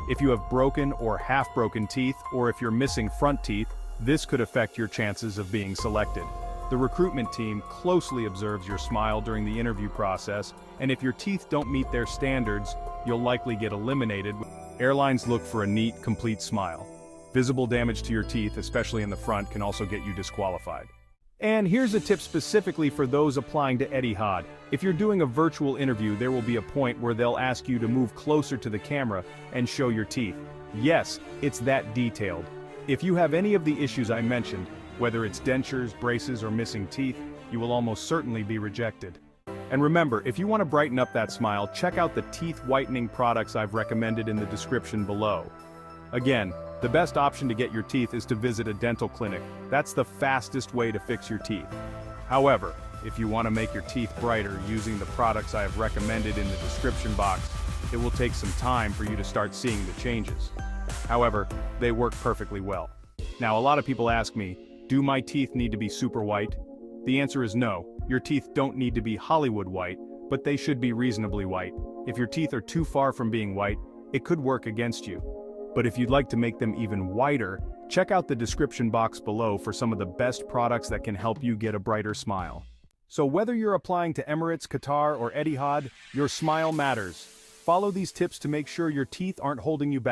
If you have broken or half-broken teeth, or if you're missing front teeth, this could affect your chances of being selected. The recruitment team closely observes your smile during the interview process, and if your teeth don't meet their standards, you'll likely get eliminated. Airlines look for a neat, complete smile. Visible damage to your teeth, especially in the front, can also get you disqualified. And here's a tip specifically for those applying to Etihad. If you're doing a virtual interview, there will be a point where they'll ask you to move closer to the camera and show your teeth. Yes, it's that detailed. If you have any of the issues I mentioned, whether it's dentures, braces, or missing teeth, you will almost certainly be rejected. And remember, if you want to brighten up that smile, check out the teeth whitening products I've recommended in the description below. Again, the best option to get your teeth is to visit a dental clinic. That's the fastest way to fix your teeth. However, if you want to make your teeth brighter using the products I have recommended in the description box, it will take some time for you to start seeing the changes. However, they work perfectly well. Now, a lot of people ask me, do my teeth need to be super white? The answer is no. Your teeth don't need to be Hollywood white, but they should be reasonably white. If your teeth are too far from being white, it could work against you. But if you'd like to make them even whiter, check out the description box below for some of the best products that can help you get a brighter smile. So whether you're applying to Emirates, Qatar, or Etihad, your smile matters. Follow these tips to make sure your teeth aren't holding you back.